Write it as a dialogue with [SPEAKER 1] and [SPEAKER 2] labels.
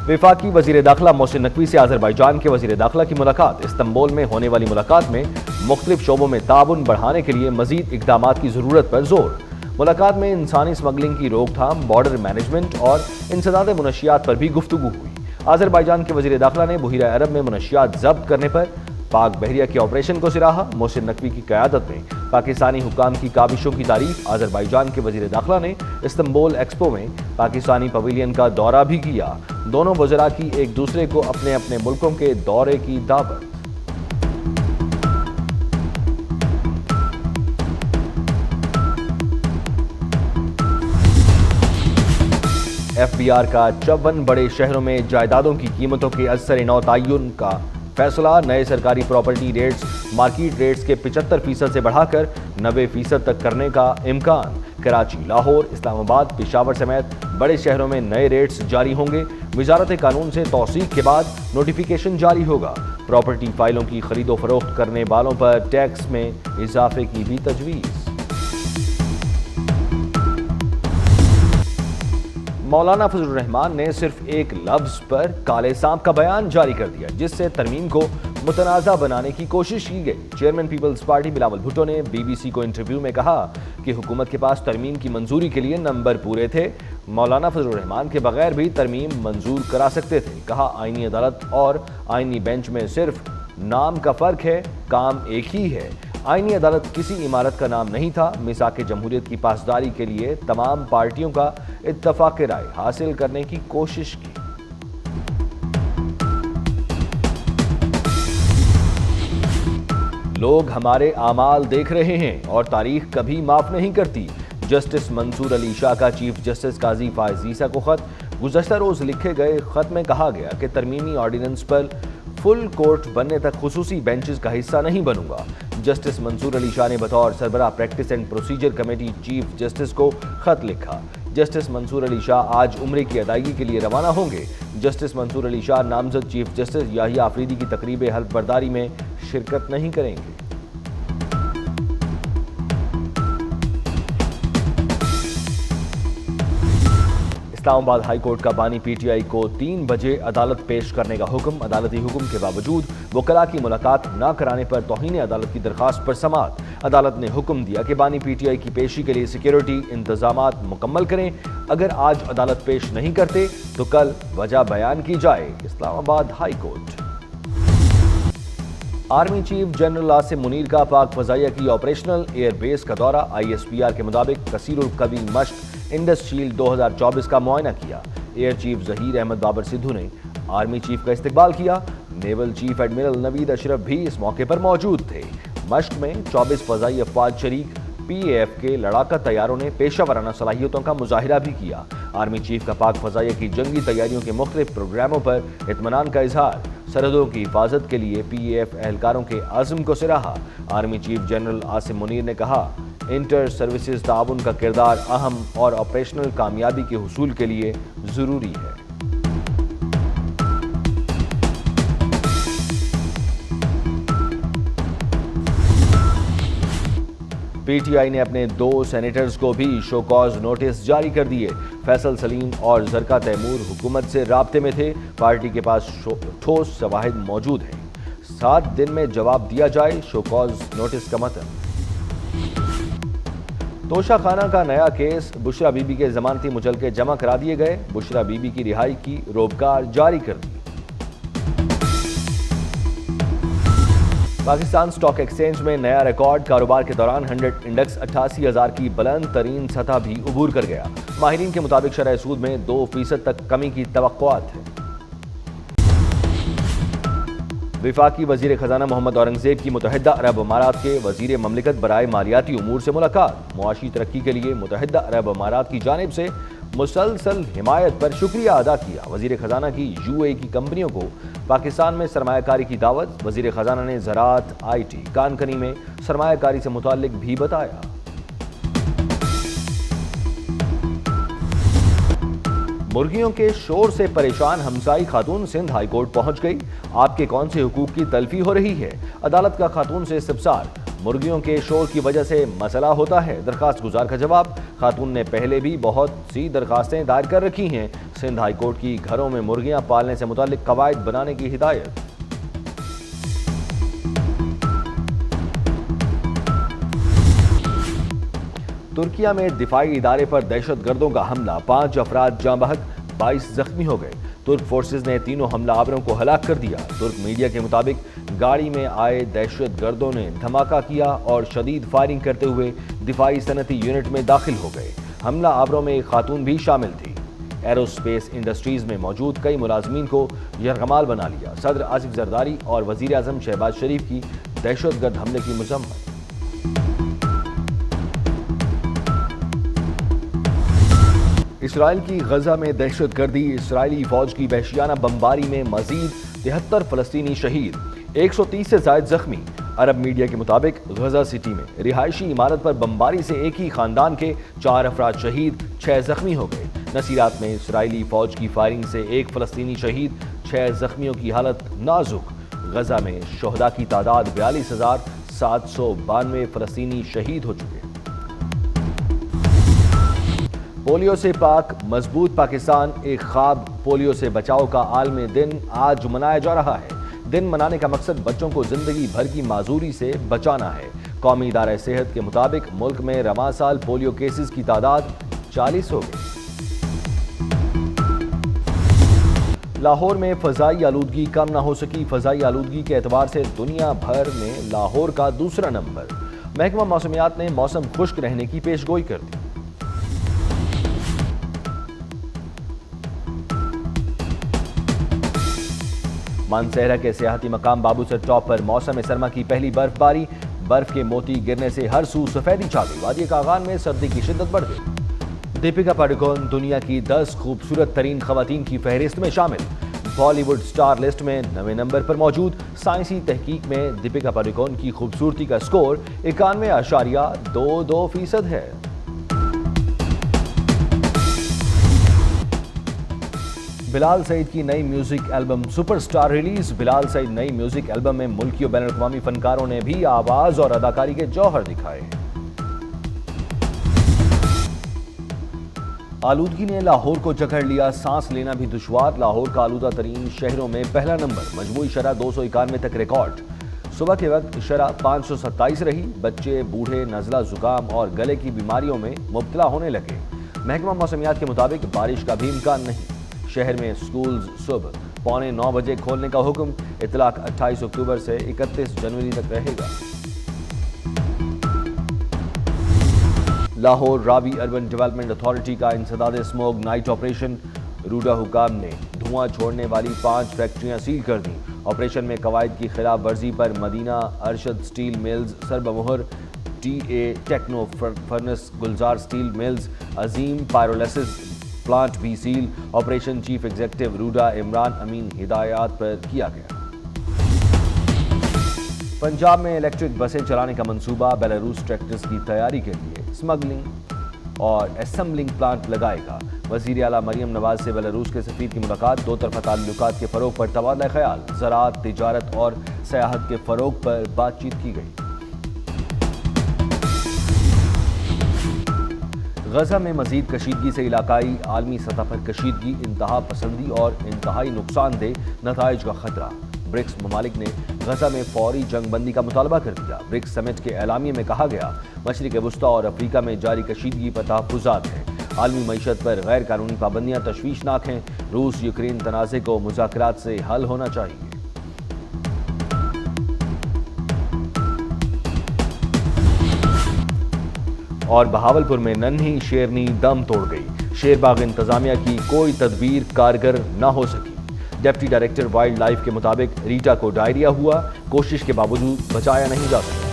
[SPEAKER 1] वफाकी वजीर दाखिला मोहसिन नकवी से आज़रबाईजान के वजीर दाखिला की मुलाकात। इस्तांबुल में होने वाली मुलाकात में मुख्तलिफ शोबों में ताउन बढ़ाने के लिए मजीद इक़दामात की ज़रूरत पर जोर। मुलाकात में इंसानी स्मगलिंग की रोकथाम, बॉर्डर मैनेजमेंट और इंसदाद मुनशियात पर भी गुफ्तगू हुई। आज़रबाईजान के वजीर दाखिला ने बहीरा अरब में मुनशियात जब्त करने पर पाक बहरिया के ऑपरेशन को सराहा। मोहसिन नकवी की क़यादत में पाकिस्तानी हुक्काम की काबिशों की तारीफ। आज़रबाईजान के वजीर दाखिला ने इस्तांबुल एक्सपो में पाकिस्तानी पवेलियन का दौरा भी किया। दोनों वज़रा की एक दूसरे को अपने अपने मुल्कों के दौरे की दावत। FBR का 54 बड़े शहरों में जायदादों की कीमतों के असर नौ तयन का फैसला। नए सरकारी प्रॉपर्टी रेट्स मार्केट रेट्स के 75% से बढ़ाकर 90% तक करने का इम्कान। कराची, लाहौर, इस्लामाबाद, पेशावर समेत बड़े शहरों में नए रेट्स जारी होंगे। वजारत कानून से तौसीक के बाद नोटिफिकेशन जारी होगा। प्रॉपर्टी फाइलों की खरीदो फरोख्त करने वालों पर टैक्स में इजाफे की भी तजवीज़। मौलाना फजलुर रहमान ने सिर्फ एक लफ्ज पर काले सांप का बयान जारी कर दिया, जिससे तरमीम को मुतनाज़ा बनाने की कोशिश की गई। Chairman Peoples Party Bilawal Bhutto ने BBC को इंटरव्यू में कहा कि हुकूमत के पास तरमीम की मंजूरी के लिए नंबर पूरे थे। मौलाना फजलुर रहमान के बगैर भी तरमीम मंजूर करा सकते थे। कहा, आईनी अदालत और आईनी बेंच में सिर्फ नाम का फ़र्क है, काम एक ही है। आईनी अदालत किसी इमारत का नाम नहीं था। मिसाक जमहूरियत की पासदारी के लिए तमाम पार्टियों का इत्तफाक राय हासिल करने की कोशिश की। लोग हमारे आमाल देख रहे हैं और तारीख कभी माफ नहीं करती। जस्टिस मंसूर अली शाह का चीफ जस्टिस काजी फायज ईसा को खत। गुज़श्ता रोज लिखे गए खत में कहा गया कि तरमीमी ऑर्डिनेंस पर फुल कोर्ट बनने तक खुसूसी बेंचेस का हिस्सा नहीं बनूंगा। जस्टिस मंसूर अली शाह ने बतौर सरबराह practice and procedure committee chief justice को खत लिखा। जस्टिस मंसूर अली शाह आज उम्रे की अदायगी के लिए रवाना होंगे। जस्टिस मंसूर अली शाह नामजद चीफ जस्टिस याहिया आफरीदी की तकरीब हल्फ बर्दारी में शिरकत नहीं करेंगे। इस्लामाबाद हाई कोर्ट का बानी PTI को 3 बजे अदालत पेश करने का हुक्म। अदालती हुक्म के बावजूद वकला की मुलाकात न कराने पर तौहीन अदालत की दरख्वास्त पर समाअत। अदालत ने हुक्म दिया कि बानी PTI की पेशी के लिए सिक्योरिटी इंतजामात मुकम्मल करें। अगर आज अदालत पेश नहीं करते तो कल वजह बयान की जाए। Islamabad high court. Army chief general Asim Munir का पाक फजाइया की ऑपरेशनल एयरबेस का दौरा। ISPR के मुताबिक कसीरुल कबी मश्क इंडस शील्ड 2024 का मुआयना किया। एयर चीफ जहीर अहमद बाबर सिद्धू ने आर्मी चीफ का इस्तकबाल किया। Naval chief admiral Naveed Ashraf भी इस मौके पर मौजूद थे। मश्क में 24 फजाई अफवाज शरीक। PAF के लड़ाका तैयारों ने पेशा वराना सलाहियतों का मुजाहिरा भी किया। आर्मी चीफ का पाक फजाइया की जंगी तैयारियों के मुख्तलिफ प्रोग्रामों पर इत्मीनान का इजहार। सरहदों की हिफाजत के लिए PAF एहलकारों के आज़म को सराहा। Army chief general Asim Munir ने कहा, इंटर सर्विसेज ताउन का किरदार अहम और ऑपरेशनल कामयाबी के हुसूल के लिए ज़रूरी है। PTI ने अपने 2 सेनेटर्स को भी शोकॉज नोटिस जारी कर दिए। फैसल सलीम और जरका तैमूर हुकूमत से राब्ते में थे। पार्टी के पास ठोस शवाहिद मौजूद हैं। 7 दिन में जवाब दिया जाए, शोकॉज नोटिस का मतलब। तोशा खाना का नया केस। बुशरा बीबी के जमानती मुचलके जमा करा दिए गए। बुशरा बीबी की रिहाई की रोबकार जारी कर दी। पाकिस्तान स्टॉक एक्सचेंज में नया रिकॉर्ड। कारोबार के दौरान 100 इंडेक्स 88,000 की बुलंद तरीन सतह भी उबूर कर गया। माहिरीन के मुताबिक शरह सूद में 2% तक कमी की तवक्कुआत है। वफाकी वजीर खजाना मोहम्मद औरंगजेब की मुत्तहिदा अरब अमारात के वजीर ममलिकत बराए मालियाती उमूर से मुलाकात। मुआशी तरक्की के लिए मुत्तहिदा अरब अमारात की जानिब से मुसलसल हिमायत पर शुक्रिया अदा किया। वजीर खजाना की UAE की कंपनियों को पाकिस्तान में सरमायाकारी की दावत। वजीर खजाना ने ज़राअत, IT, कानकनी में सरमायाकारी से मुताल्लिक भी बताया। मुर्गियों के शोर से परेशान हमसाई खातून सिंध हाई कोर्ट पहुंच गई। आपके कौन से हुकूक की तलफी हो रही है? अदालत का खातून से इस्तफसार। مرغیوں کے شور کی وجہ سے مسئلہ ہوتا ہے؟ درخواست گزار کا جواب، خاتون نے پہلے بھی بہت سی درخواستیں دائر کر رکھی ہیں۔ سندھ ہائی کورٹ کی گھروں میں مرغیاں پالنے سے متعلق قواعد بنانے کی ہدایت۔ ترکیہ میں دفاعی ادارے پر دہشت گردوں کا حملہ، 5 افراد جاں بحق، 22 زخمی ہو گئے۔ ترک فورسز نے تینوں حملہ آوروں کو ہلاک کر دیا۔ ترک میڈیا کے مطابق گاڑی میں آئے دہشت گردوں نے دھماکہ کیا اور شدید فائرنگ کرتے ہوئے دفاعی صنعتی یونٹ میں داخل ہو گئے۔ حملہ آوروں میں ایک خاتون بھی شامل تھی۔ ایرو اسپیس انڈسٹریز میں موجود کئی ملازمین کو یرغمال بنا لیا۔ صدر آصف زرداری اور وزیر اعظم شہباز شریف کی دہشت گرد حملے کی مذمت۔ اسرائیل کی غزہ میں دہشت گردی، اسرائیلی فوج کی وحشیانہ بمباری میں مزید 73 فلسطینی شہید، 130 سے زائد زخمی۔ عرب میڈیا کے مطابق غزہ سٹی میں رہائشی عمارت پر بمباری سے ایک ہی خاندان کے 4 افراد شہید، 6 زخمی ہو گئے۔ نصیرات میں اسرائیلی فوج کی فائرنگ سے ایک فلسطینی شہید، 6 زخمیوں کی حالت نازک۔ غزہ میں شہداء کی تعداد 42,792 فلسطینی شہید ہو چکے۔ پولیو سے پاک مضبوط پاکستان، ایک خواب پولیو سے بچاؤ کا عالمی دن آج منایا جا رہا ہے۔ دن منانے کا مقصد بچوں کو زندگی بھر کی معذوری سے بچانا ہے۔ قومی ادارہ صحت کے مطابق ملک میں رواں سال پولیو کیسز کی تعداد 40 ہو گئی۔ لاہور میں فضائی آلودگی کم نہ ہو سکی، فضائی آلودگی کے اعتبار سے دنیا بھر میں لاہور کا دوسرا نمبر۔ محکمہ موسمیات نے موسم خشک رہنے کی پیش گوئی کر دی۔ مانسہرہ کے سیاحتی مقام بابو سر ٹاپ پر موسم سرما کی پہلی برف باری، برف کے موتی گرنے سے ہر سو سفیدی چھا گئی۔ وادی کاغان میں سردی کی شدت بڑھ گئی۔ دیپیکا پاڈوکون دنیا کی 10 خوبصورت ترین خواتین کی فہرست میں شامل، بالی ووڈ سٹار لسٹ میں 9ویں نمبر پر موجود۔ سائنسی تحقیق میں دیپیکا پاڈوکون کی خوبصورتی کا سکور 91.22% ہے۔ بلال سعید کی نئی music album super star release. Bilal Saeed نئی میوزک البم میں ملکی و بین الاقوامی فنکاروں نے بھی آواز اور اداکاری کے جوہر دکھائے۔ آلودگی نے لاہور کو جکڑ لیا، سانس لینا بھی دشوار، لاہور کا آلودہ ترین شہروں میں پہلا نمبر، مجموعی شرح 291 تک ریکارڈ۔ صبح کے وقت شرح 527 رہی، بچے بوڑھے نزلہ زکام اور گلے کی بیماریوں میں مبتلا ہونے لگے۔ محکمہ موسمیات کے مطابق بارش کا بھی امکان نہیں۔ شہر میں سکولز صبح 8:45 بجے کھولنے کا حکم، اطلاق 28 اکتوبر سے 31 جنوری تک رہے گا۔ لاہور راوی اربن ڈیولپمنٹ اتھارٹی کا انسداد اسموگ نائٹ آپریشن، روڈا حکام نے دھواں چھوڑنے والی 5 فیکٹریاں سیل کر دیں۔ آپریشن میں قواعد کی خلاف ورزی پر مدینہ ارشد سٹیل ملز سربمہر، T A techno furnace, Gulzar steel mills, Azeem pyrolysis plant بھی seal. Operation chief executive RUDA Imran Amin ہدایات پر کیا گیا۔ پنجاب میں الیکٹرک بسیں چلانے کا منصوبہ، بیلاروس ٹریکٹرز کی تیاری کے لیے اسمگلنگ اور اسمبلنگ پلانٹ لگائے گا۔ وزیر اعلیٰ مریم نواز سے بیلاروس کے سفیر کی ملاقات، دو طرفہ تعلقات کے فروغ پر تبادلہ خیال، زراعت، تجارت اور سیاحت کے فروغ پر بات چیت کی گئی۔ غزہ میں مزید کشیدگی سے علاقائی عالمی سطح پر کشیدگی، انتہا پسندی اور انتہائی نقصان دہ نتائج کا خطرہ۔ برکس ممالک نے غزہ میں فوری جنگ بندی کا مطالبہ کر دیا۔ برکس سمٹ کے اعلامیے میں کہا گیا، مشرق وسطیٰ اور افریقہ میں جاری کشیدگی پر تحفظات ہیں۔ عالمی معیشت پر غیر قانونی پابندیاں تشویشناک ہیں۔ روس یوکرین تنازع کو مذاکرات سے حل ہونا چاہیے۔ اور بہاولپور میں ننھی شیرنی دم توڑ گئی، شیر باغ انتظامیہ کی کوئی تدبیر کارگر نہ ہو سکی۔ ڈپٹی ڈائریکٹر وائلڈ لائف کے مطابق ریٹا کو ڈائریا ہوا، کوشش کے باوجود بچایا نہیں جا سکا۔